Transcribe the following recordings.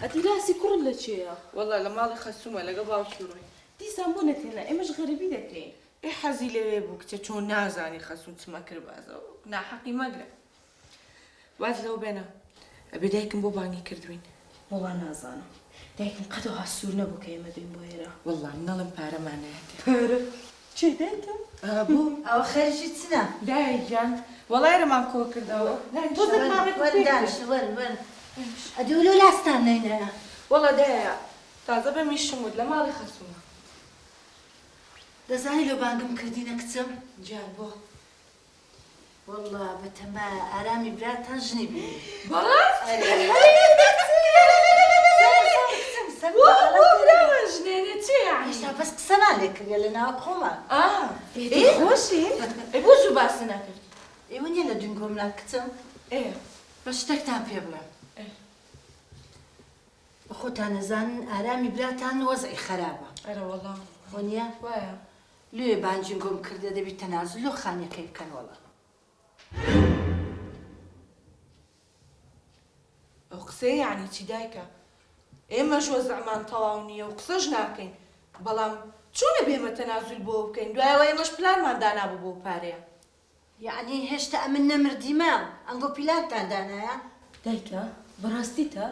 ئەتی لاسی کوڕ لە چێە؟ وەڵا لە ماڵی خەسوومە لەگە باوکی ڕۆی. دیسان بۆ نەتێنە ئێمەش غەریبی دەکەین. ئێ حەزی لەوێ بوو کچە چۆن نازانی خەسوون چمە کرد بازەوە ناحەقی مەگرە. واز لەو بێنە ئەبێ دایکم بۆ بانگی کردوین. وەڵا نازانم. دایکم قەدەو هەسوور نەبوو کە ئێمە بین بۆ ئێرە. وەڵا نەڵم پارەمان نایەتێ. پارە؟ چێ دایکم؟ بوو ئەوە خەریکی چنە؟ دایکجان وەڵای ڕێمان کۆ کردەوە. وەرن ئەدوولو لاستان نەینەیە. وەڵا دایە تازە بە میشمود لە ماڵی خەسوومە. دەزانی لۆ بانگم کردینە کچم؟ جان بۆ وەڵا بەتەما ئارامی براتان ژنی بینی. بەڵاست؟ ژنێنێ چێ هێشتا بەس قسەمان لێ کردە لە ناوە خۆمان. خۆشی؟ بۆ زوو باسی نەکرد؟ ئێوە نییە لە دونگۆملا کچم؟ بە شتێکتان پێ بڵێم. بە خۆتان نەزانن ئارامی براتان وەزعی خراپە. ئەرە وەڵام بۆ نییە؟ وایە لێ بانجینگۆم کردە دەبی تەنازل لۆ خانیەکەی بکەن وەڵا. ئەو قسەی یعنی چی دایکە؟ ئێمەش وەزعمان تەواو نییە و قسەش ناکەین بەڵام چۆنە بێمە تەنازل بۆ بکەین دوایەوە ئێمەش پلانمان دانابوو بۆ پارەیە. یعنی هێشتا ئەمن نەمردیمە ئەنگۆ پیلانتان دانایە؟ دایکە بەڕاستیتە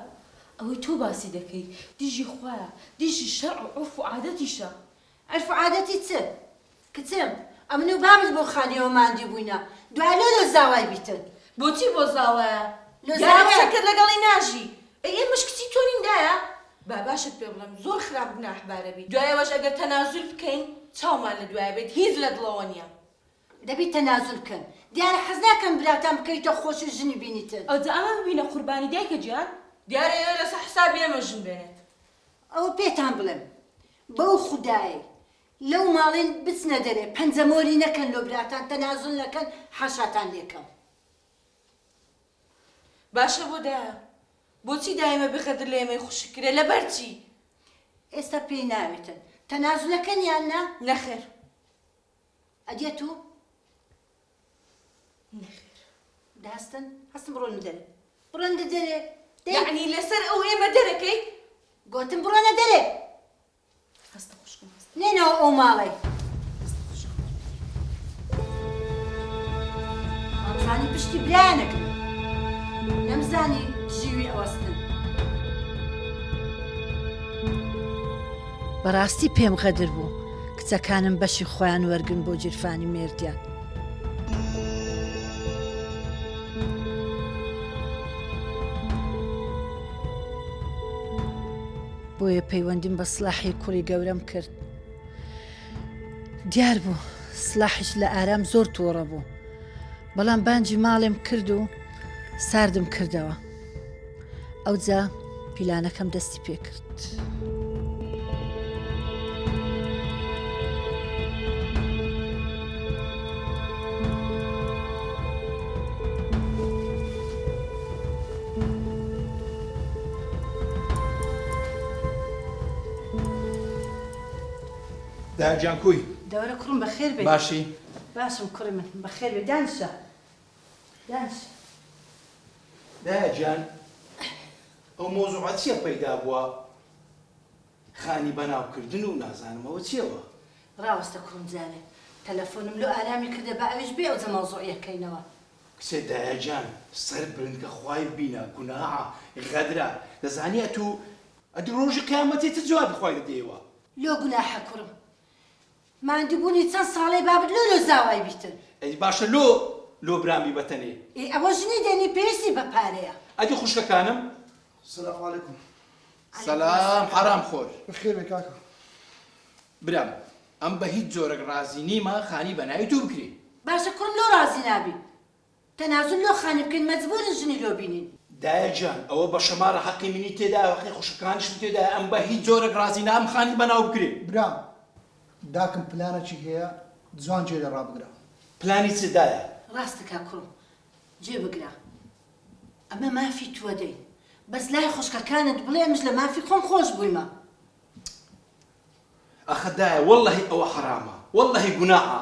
ئەوەی تۆ باسی دەکەی دیژی خوایە دیژی شەرع و عورف و عادەتیشە. عرف و عادەتی چ؟ کچم ئەمن و بابت بۆ خانیەوە ماندی بووینە دوای لۆ زاوای بیتن. بۆچی بۆ زاوایە؟ لۆ زاوای کرد لەگەڵی ناژی. ئێمەش کچی تۆ نیندایە؟ با باشت پێ بڵێم زۆر خراپ گوناحبارە بیت. دوایەوەش ئەگەر تەنازل بکەین چاومان لە دوایە بێت هیچ لە دڵەوە نییە. دەبی تەنازل بکەن. دیارە حەز ناکەم براتان بکەیتە خۆش و ژنی بینیتن. ئەوجا ئەمە ببینە قوربانی دایکە گیان؟ دیارە ئێوە لەسەر حسابی ئێمە ژن بێنێت. ئەوە پێتان بڵێم بەو خودایە لەو ماڵێن بچنە دەرێ پەنجەمۆری نەکەن لۆ براتان تەنازل نەکەن حەشاتان لێکەم. باشە بۆ دایە بۆچی دایمە بقدر لە ئێمەی خوشکرێ لەبەر چی؟ ئێستا پێی ناوێتن تەنازلەکەن یان نا؟ نەخێر. ئەدێت و؟ نەخێر. داستن هەستم بڕۆنە دەرێ. بڕۆنە دەرێ. یعنی لەسەر ئەو ئێمە دەرەکەی؟ گۆتم بڕۆنە دەرێ. هەستە خوشکم هەستە. نێنەوە ئەو ماڵێ. ئەمزانی پشتی برایانەکەن. نەمزانی ژیوی ئەوەستن. بەڕاستی پێم غەدر بوو کچەکانم بەشی خۆیان وەرگن بۆ جیرفانی مێردیان. بۆیە پەیوەندیم بە سلاحی کوڕی گەورەم کرد. دیار بوو سلاحش لە ئارام زۆر تۆڕە بوو بەڵام بانجی ماڵێم کرد و ساردم کردەوە. ئەوجا پیلانەکەم دەستی پێ کرد. دایجان کوی دەورە کوڕم بەخێر بێت. باشی باشم کوڕی من بەخێر بێت. دانیشە دانیشە. دایجان ئەو مۆزوعە چییە پەیدا بووە خانی بەناوکردن و نازانمەوە چیەوە؟ ڕاوەستە کوڕم جانێ تەلەفۆنم لۆ ئارامی کردە بە ئەویش بێ ئەوجە مەوزوعیەکەینەوە. کچێ دایجان سەر برنگە خوای بینە گوناحە غەدرە دەزانیە تو ئەدی ڕۆژی قیامەتی چ جوابی خوای دەدەیەوە؟ لۆ گوناحە کوڕم ماندووبوونی چەند ساڵەی بابت لۆ زاوای بیتن. ئەی باشە لۆ برامی بەتەنێ. ئەوە ژنی دێنی پێویستی بە پارەیە. ئەدی خوشکەکانم السلام عليكم. سەلام حرام خۆر. بخير بك كاكا. برام ئەم بە هیچ جۆرەك ڕازی نیمە خانی بەناوی تو بکرێ. باشە کوڕم لۆ ڕازی نابی. تەنازل لۆ خانی بکەین مەجبورن ژنی لۆ بینین. دایجان ئەوە بە شەمارە حەقی منی تێدا وەقی خوشکەکانیشم تێدا ئەم بە هیچ جۆرەك ڕازی نام خانی بەناو بکرێ. برام داكم بلانك هي زوان جيل رابقرا. پلانی چ دایە؟ ڕاستەکە کوڕم جێ بگرە ئەمە مافی تووە دەین بەس لای خوشکەکانت بڵێ ئەمش لە مافی خۆم خۆش بوویمە. ئەخە دایە وەڵڵەهی ئەوە حرامە وەڵڵەهی گوناحە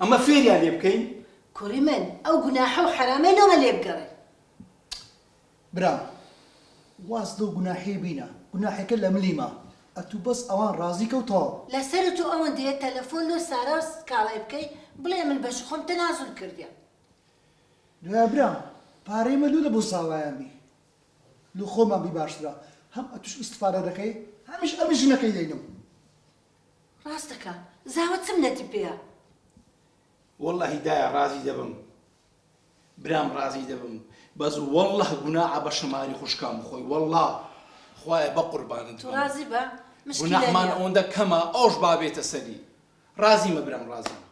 ئەمە فێریان لێ بکەین. کوڕی من ئەو گوناحە و حرامەی لۆمە لێ بگەڕێ. برام واز دڵ گوناحی بینە گوناحەکە لە ملیمە ئەتوو بەس ئەوان ڕازی کەوتەوە لەسەر تو ئەوەندەیە تەلەفۆن لۆ سارا کاڵای بکەی بڵێ من بەش خۆم تەنازل کردیە دوای برام پارەی مە لە بۆ ساوایان بی لە خۆمان بی باشترە هەم ئەتوش ئیستفادە دەکەی هەمیش ئەمی ژنەکەی دەینم ڕاستەکە زاوە چم نەتی پێیە والله هداية رازي دبم برام رازي دبم بس والله قناعة بشماري خوشكام خوي والله خويا بقربان تو ڕازی بە قناع مان اوندا كما اوش بابي تسلي رازي ما برام رازي